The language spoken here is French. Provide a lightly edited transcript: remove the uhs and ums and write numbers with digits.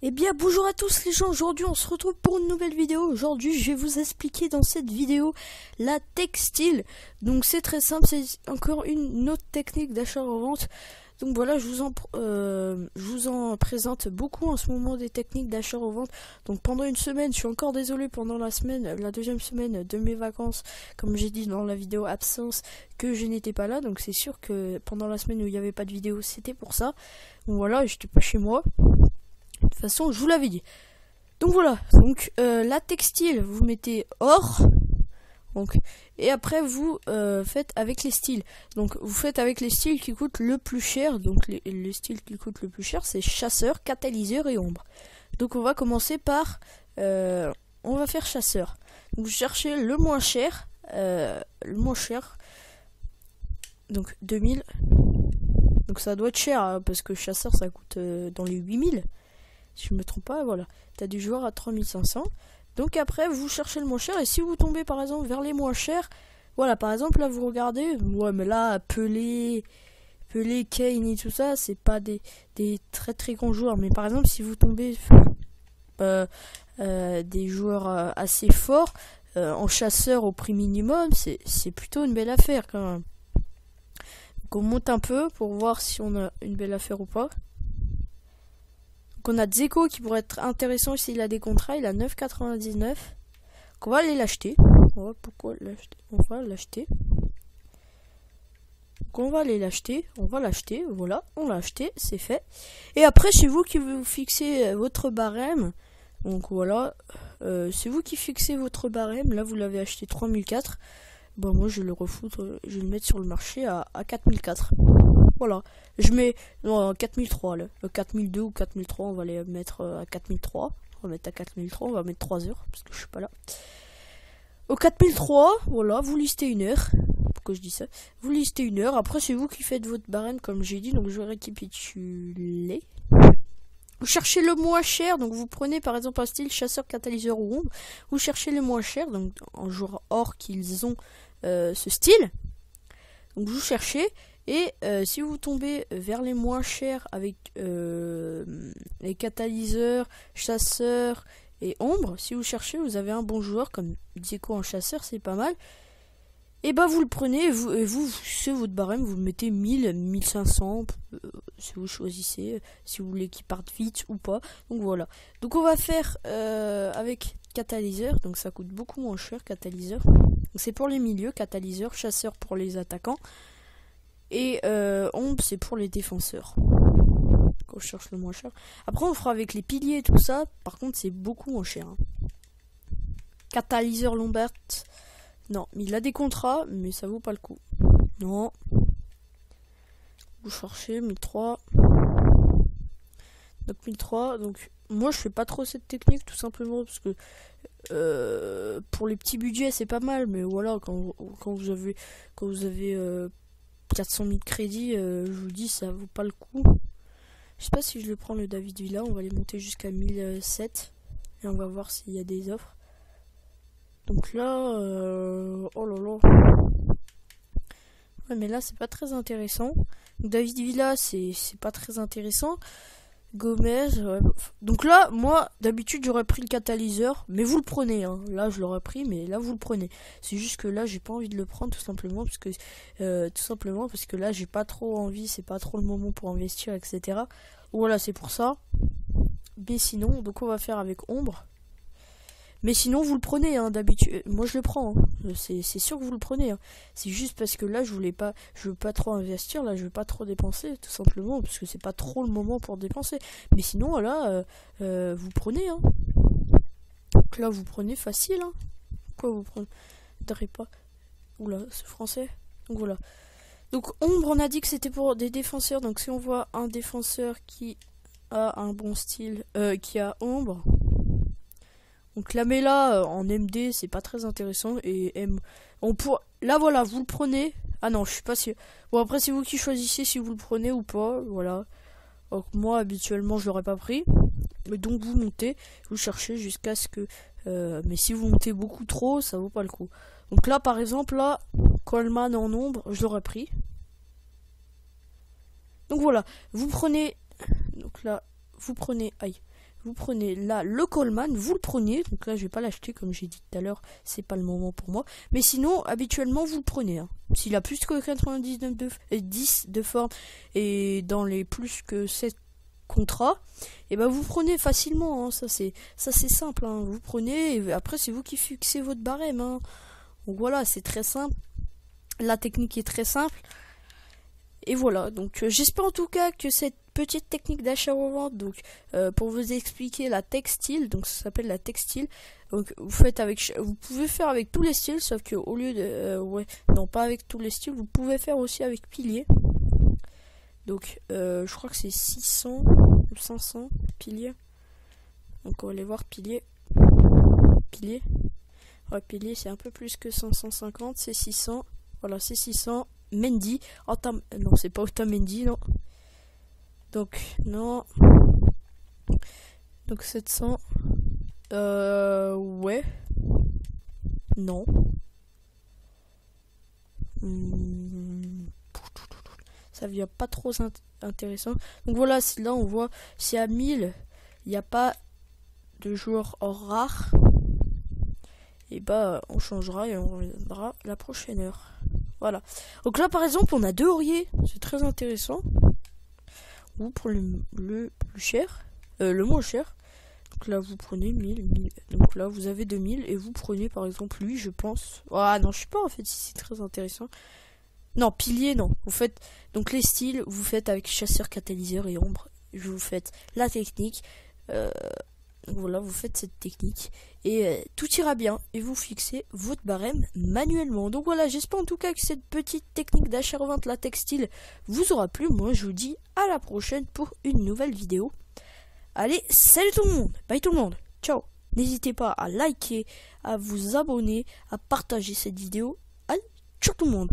Eh bien bonjour à tous les gens, aujourd'hui on se retrouve pour une nouvelle vidéo. Aujourd'hui je vais vous expliquer dans cette vidéo la textile. Donc c'est très simple, c'est encore une autre technique d'achat-revente. Donc voilà, je vous en présente beaucoup en ce moment des techniques d'achat-revente. Donc pendant une semaine, je suis encore désolé, pendant la semaine, la deuxième semaine de mes vacances, comme j'ai dit dans la vidéo absence, que je n'étais pas là. Donc c'est sûr que pendant la semaine où il n'y avait pas de vidéo, c'était pour ça. Donc voilà, j'étais pas chez moi. De toute façon, je vous l'avais dit. Donc voilà, donc la textile, vous mettez or, donc, et après vous faites avec les styles. Donc vous faites avec les styles qui coûtent le plus cher. Donc les styles qui coûtent le plus cher, c'est chasseur, catalyseur et ombre. Donc on va commencer par, on va faire chasseur. Donc vous cherchez le moins cher, donc 2000. Donc ça doit être cher, hein, parce que chasseur ça coûte dans les 8000. Si je me trompe pas, voilà. T'as du joueur à 3500. Donc après, vous cherchez le moins cher. Et si vous tombez par exemple vers les moins chers, voilà, par exemple là vous regardez, ouais mais là, Pelé, Kane et tout ça, c'est pas des très très grands joueurs. Mais par exemple, si vous tombez des joueurs assez forts, en chasseur au prix minimum, c'est plutôt une belle affaire quand même. Donc on monte un peu pour voir si on a une belle affaire ou pas. Donc on a Dzeko qui pourrait être intéressant s'il a des contrats, il a 9,99. Donc on va aller l'acheter. Pourquoi l'acheter? On va l'acheter. Donc on va aller l'acheter, voilà, on l'a acheté, c'est fait. Et après c'est vous qui vous fixez votre barème. Donc voilà, c'est vous qui fixez votre barème. Là vous l'avez acheté 3004. Bon moi je vais le refoutre, je vais le mettre sur le marché à 4004. Voilà, je mets 4003 là. 4002 ou 4003, on va les mettre à 4003. On va mettre à 4003, on va mettre 3 heures parce que je suis pas là. Au 4003, voilà, vous listez une heure. Pourquoi je dis ça? Vous listez une heure. Après, c'est vous qui faites votre barème comme j'ai dit. Donc je vais récapituler. Vous cherchez le moins cher. Donc vous prenez par exemple un style chasseur, catalyseur ou ombre. Vous cherchez le moins cher. Donc en joueur or qu'ils ont ce style. Donc vous cherchez. Et si vous tombez vers les moins chers avec les catalyseurs, chasseurs et ombre, si vous cherchez, vous avez un bon joueur comme Dzeko en chasseur, c'est pas mal. Et bah vous le prenez, et vous c'est votre barème, vous mettez 1000, 1500, si vous choisissez, si vous voulez qu'il parte vite ou pas. Donc voilà. Donc on va faire avec catalyseur, donc ça coûte beaucoup moins cher, catalyseur. C'est pour les milieux, catalyseur, chasseur pour les attaquants. Et ombre c'est pour les défenseurs. Quand je cherche le moins cher. Après on fera avec les piliers et tout ça. Par contre c'est beaucoup moins cher. Hein. Catalyseur Lombard. Non, mais il a des contrats, mais ça vaut pas le coup. Non. Vous cherchez 1003. Donc 1003. Donc moi je fais pas trop cette technique tout simplement parce que pour les petits budgets c'est pas mal. Mais voilà quand vous avez 400 000 crédits, je vous dis ça vaut pas le coup. Je sais pas si je le prends le David Villa, on va les monter jusqu'à 1007 et on va voir s'il y a des offres. Donc là, oh là là. Ouais mais là c'est pas très intéressant. Donc David Villa c'est pas très intéressant. Gomez, ouais. Donc là, moi, d'habitude, j'aurais pris le catalyseur, mais vous le prenez, hein. Là, je l'aurais pris, mais là, vous le prenez. C'est juste que là, j'ai pas envie de le prendre, tout simplement parce que là, j'ai pas trop envie, c'est pas trop le moment pour investir, etc. Voilà, c'est pour ça. Mais sinon, donc on va faire avec ombre. Mais sinon, vous le prenez, hein, d'habitude. Moi, je le prends. Hein. C'est sûr que vous le prenez. Hein. C'est juste parce que là, je veux pas trop investir. Là, je veux pas trop dépenser, tout simplement, parce que c'est pas trop le moment pour dépenser. Mais sinon, voilà, vous prenez. Hein. Donc là, vous prenez facile. Hein. Quoi, vous prenez pas. Oula, c'est français. Donc voilà. Donc ombre, on a dit que c'était pour des défenseurs. Donc si on voit un défenseur qui a un bon style, qui a ombre. Donc Lamela en MD c'est pas très intéressant et là voilà vous le prenez. Ah non je suis pas sûr. Bon après c'est vous qui choisissez si vous le prenez ou pas. Voilà. Donc moi habituellement je l'aurais pas pris. Mais donc vous montez, vous cherchez jusqu'à ce que mais si vous montez beaucoup trop ça vaut pas le coup. Donc là par exemple là Coleman en ombre je l'aurais pris. Donc voilà vous prenez. Donc là vous prenez vous prenez là le Coleman, vous le prenez. Donc là, je vais pas l'acheter comme j'ai dit tout à l'heure, c'est pas le moment pour moi. Mais sinon, habituellement, vous le prenez. Hein. S'il a plus que 99 10 de forme et dans les plus que 7 contrats, et ben vous prenez facilement. Hein. Ça c'est simple. Hein. Vous prenez et après c'est vous qui fixez votre barème. Hein. Donc voilà, c'est très simple. La technique est très simple. Et voilà, donc j'espère en tout cas que cette petite technique d'achat-revente, donc pour vous expliquer la textile, donc ça s'appelle la textile, donc vous pouvez faire avec tous les styles, sauf que au lieu de, non pas avec tous les styles, vous pouvez faire aussi avec piliers. Donc je crois que c'est 600 ou 500 piliers. Donc on va aller voir piliers. Ouais, piliers c'est un peu plus que 550, c'est 600. Voilà, c'est 600. Mendy, non c'est pas Otamendi, non. Donc non. Donc 700. Ouais. Non. Ça devient pas trop intéressant. Donc voilà, là on voit si à 1000 il n'y a pas de joueurs hors rare. Et bah on changera et on reviendra la prochaine heure. Voilà. Donc là, par exemple, on a 2 Aurier. C'est très intéressant. Ou pour le plus cher. Le moins cher. Donc là, vous prenez 1000. Donc là, vous avez 2000. Et vous prenez, par exemple, lui, je pense. Ah non, je sais pas, en fait, si c'est très intéressant. Non, pilier, non. Vous faites... Donc les styles, vous faites avec chasseur, catalyseur et ombre. Vous faites la technique. Voilà, vous faites cette technique et tout ira bien et vous fixez votre barème manuellement. Donc voilà, j'espère en tout cas que cette petite technique d'achat-revente la textile vous aura plu. Moi je vous dis à la prochaine pour une nouvelle vidéo. Allez, salut tout le monde, bye tout le monde, ciao. N'hésitez pas à liker, à vous abonner, à partager cette vidéo. Allez, ciao tout le monde.